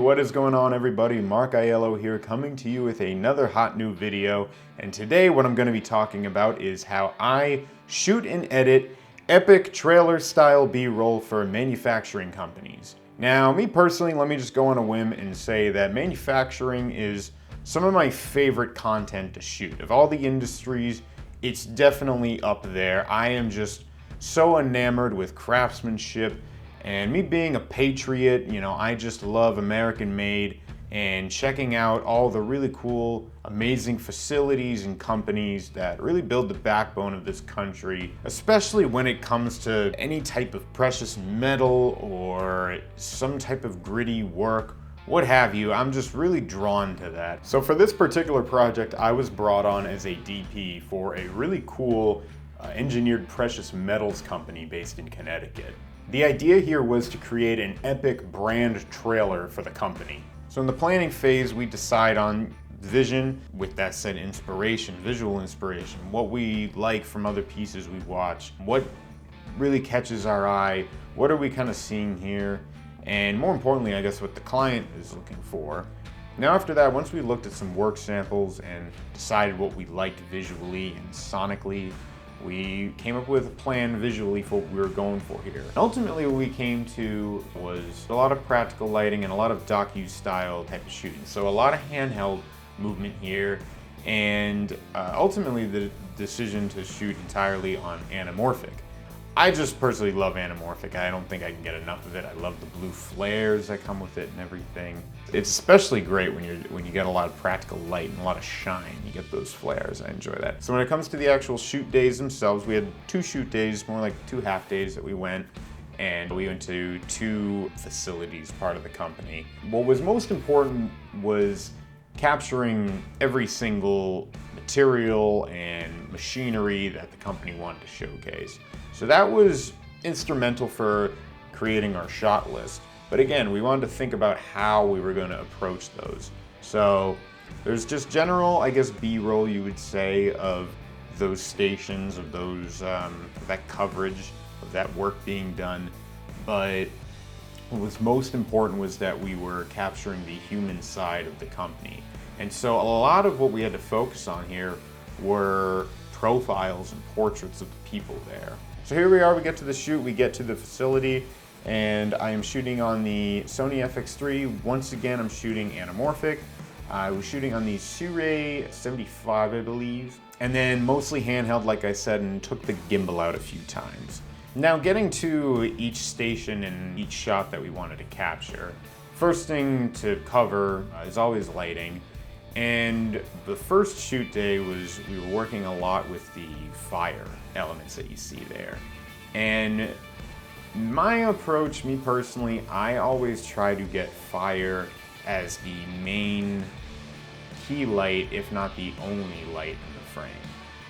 what is going on everybody? Mark Aiello here, coming to you with another hot new video. And today what I'm going to be talking about is how I shoot and edit epic trailer style B-roll for manufacturing companies. Now, me personally, let me just go on a whim and say that manufacturing is some of my favorite content to shoot. Of all the industries, it's definitely up there. I am just so enamored with craftsmanship. And me being a patriot, you know, I just love American made and checking out all the really cool, amazing facilities and companies that really build the backbone of this country, especially when it comes to any type of precious metal or some type of gritty work, what have you. I'm just really drawn to that. So for this particular project, I was brought on as a DP for a really cool engineered precious metals company based in Connecticut. The idea here was to create an epic brand trailer for the company. So in the planning phase, we decide on vision, with that said inspiration, visual inspiration, what we like from other pieces we watch, what really catches our eye, what are we kind of seeing here, and more importantly, I guess what the client is looking for. Now after that, once we looked at some work samples and decided what we liked visually and sonically, we came up with a plan visually for what we were going for here. And ultimately what we came to was a lot of practical lighting and a lot of docu-style type of shooting. So a lot of handheld movement here, and ultimately the decision to shoot entirely on anamorphic. I just personally love anamorphic. I don't think I can get enough of it. I love the blue flares that come with it and everything. It's especially great when you get a lot of practical light and a lot of shine. You get those flares. I enjoy that. So when it comes to the actual shoot days themselves, we had 2 shoot days, more like 2 half days that we went. And we went to 2 facilities, part of the company. What was most important was capturing every single material and machinery that the company wanted to showcase. So that was instrumental for creating our shot list. But again, we wanted to think about how we were going to approach those. So there's just general, I guess, B-roll, you would say, of those stations, of those that coverage, of that work being done. But what was most important was that we were capturing the human side of the company. And so a lot of what we had to focus on here were profiles and portraits of the people there. So here we are, we get to the shoot, we get to the facility, and I am shooting on the Sony FX30. Once again, I'm shooting anamorphic. I was shooting on the Sirui 75, I believe, and then mostly handheld, like I said, and took the gimbal out a few times. Now getting to each station and each shot that we wanted to capture, first thing to cover is always lighting. And the first shoot day was, we were working a lot with the fire elements that you see there. And my approach, me personally, I always try to get fire as the main key light, if not the only light in the frame.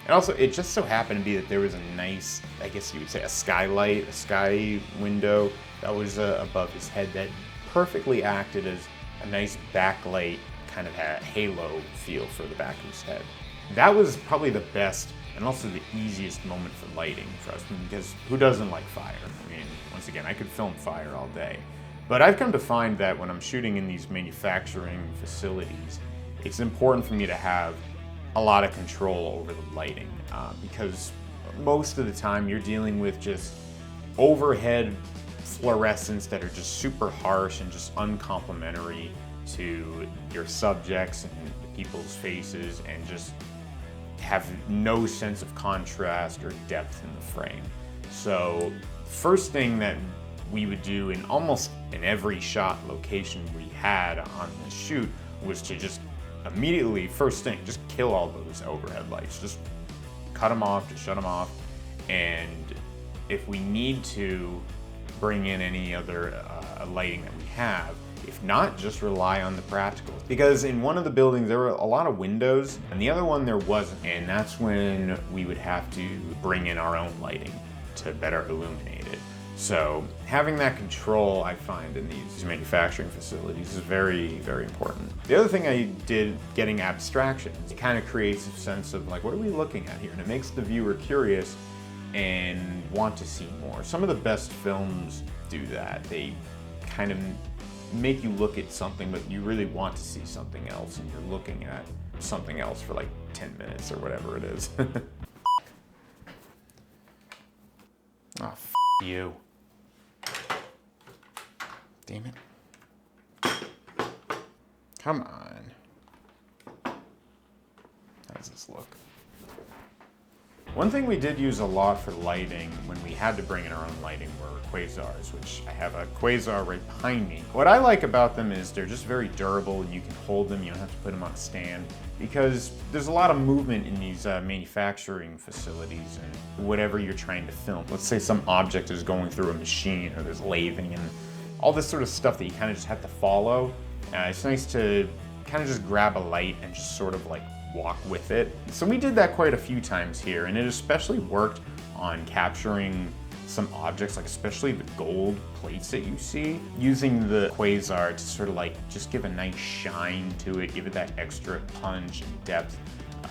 And also, it just so happened to be that there was a nice, I guess you would say, a skylight, a sky window that was above his head that perfectly acted as a nice backlight, kind of had a halo feel for the back of his head. That was probably the best and also the easiest moment for lighting for us, because who doesn't like fire? I mean, once again, I could film fire all day. But I've come to find that when I'm shooting in these manufacturing facilities, it's important for me to have a lot of control over the lighting, because most of the time you're dealing with just overhead fluorescents that are just super harsh and just uncomplimentary to your subjects and people's faces, and just have no sense of contrast or depth in the frame. So first thing that we would do in almost in every shot location we had on the shoot was to just immediately, first thing, just kill all those overhead lights. Just cut them off, just shut them off. And if we need to bring in any other lighting that we have, if not, just rely on the practical. Because in one of the buildings there were a lot of windows, and the other one there wasn't. And that's when we would have to bring in our own lighting to better illuminate it. So having that control, I find, in these manufacturing facilities is very, very important. The other thing I did, getting abstractions, it kind of creates a sense of like, what are we looking at here? And it makes the viewer curious and want to see more. Some of the best films do that. They kind of make you look at something, but you really want to see something else, and you're looking at something else for like 10 minutes or whatever it is. Oh, f you. Damn it. Come on. How does this look? One thing we did use a lot for lighting when we had to bring in our own lighting were quasars, which I have a quasar right behind me. What I like about them is they're just very durable and you can hold them, you don't have to put them on a stand, because there's a lot of movement in these manufacturing facilities and whatever you're trying to film. Let's say some object is going through a machine or there's lathing and all this sort of stuff that you kind of just have to follow. It's nice to kind of just grab a light and just sort of like walk with it. So we did that quite a few times here, and it especially worked on capturing some objects, like especially the gold plates that you see, using the quasar to sort of like just give a nice shine to it, give it that extra punch and depth.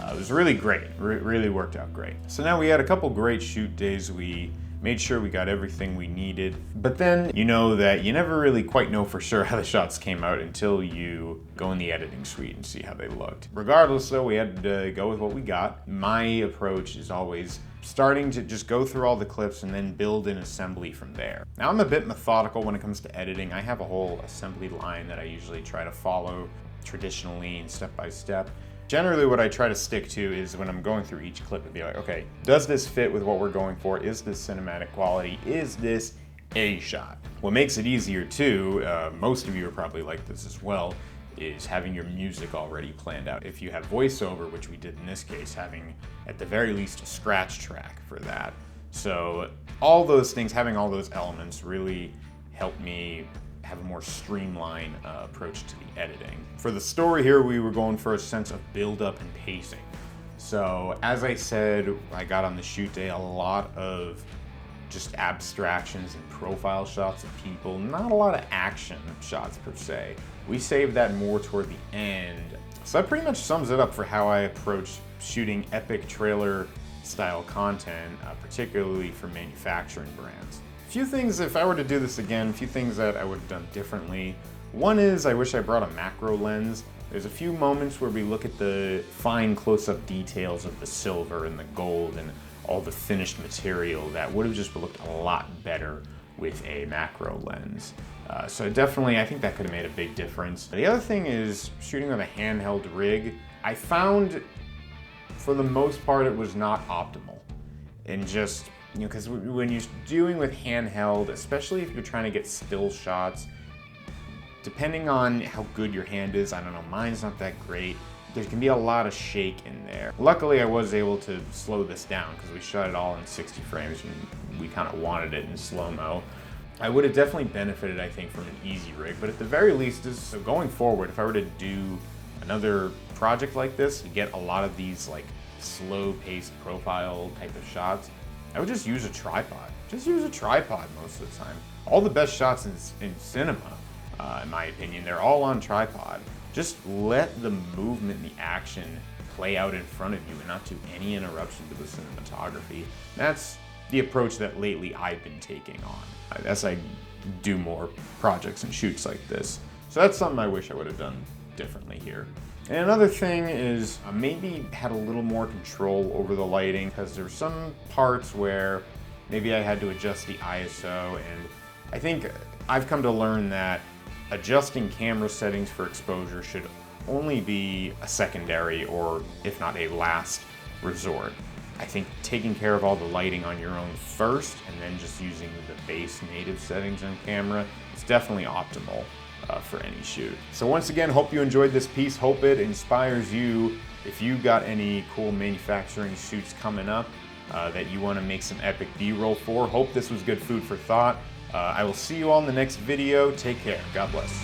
It was really great, really worked out great. So now we had a couple great shoot days. We made sure we got everything we needed, but then you know that you never really quite know for sure how the shots came out until you go in the editing suite and see how they looked. Regardless though, we had to go with what we got. My approach is always starting to just go through all the clips and then build an assembly from there. Now I'm a bit methodical when it comes to editing. I have a whole assembly line that I usually try to follow traditionally and step by step. Generally what I try to stick to is when I'm going through each clip and be like, okay, does this fit with what we're going for? Is this cinematic quality? Is this a shot? What makes it easier too, most of you are probably like this as well, is having your music already planned out. If you have voiceover, which we did in this case, having at the very least a scratch track for that. So all those things, having all those elements really helped me have a more streamlined approach to the editing. For the story here, we were going for a sense of build-up and pacing. So as I said, I got on the shoot day a lot of just abstractions and profile shots of people, not a lot of action shots per se. We saved that more toward the end. So that pretty much sums it up for how I approach shooting epic trailer style content, particularly for manufacturing brands. A few things, if I were to do this again, a few things that I would have done differently. One is I wish I brought a macro lens. There's a few moments where we look at the fine close-up details of the silver and the gold and all the finished material that would have just looked a lot better with a macro lens. So definitely, I think that could have made a big difference. The other thing is shooting with a handheld rig. I found, for the most part, it was not optimal. And just, you know, because when you're doing with handheld, especially if you're trying to get still shots, depending on how good your hand is, I don't know, mine's not that great. There can be a lot of shake in there. Luckily, I was able to slow this down because we shot it all in 60 frames and we kind of wanted it in slow-mo. I would have definitely benefited, I think, from an easy rig, but at the very least, so going forward, if I were to do another project like this, to get a lot of these like slow-paced profile type of shots, I would just use a tripod. Just use a tripod most of the time. All the best shots in cinema, in my opinion, they're all on tripod. Just let the movement and the action play out in front of you and not do any interruption to the cinematography. That's the approach that lately I've been taking on as I do more projects and shoots like this. So that's something I wish I would have done differently here. And another thing is maybe had a little more control over the lighting, because there's some parts where maybe I had to adjust the ISO, and I think I've come to learn that adjusting camera settings for exposure should only be a secondary, or if not a last resort. I think taking care of all the lighting on your own first and then just using the base native settings on camera is definitely optimal for any shoot. So once again, hope you enjoyed this piece. Hope it inspires you if you got any cool manufacturing shoots coming up that you want to make some epic B-roll for. Hope this was good food for thought. I will see you all in the next video. Take care. God bless.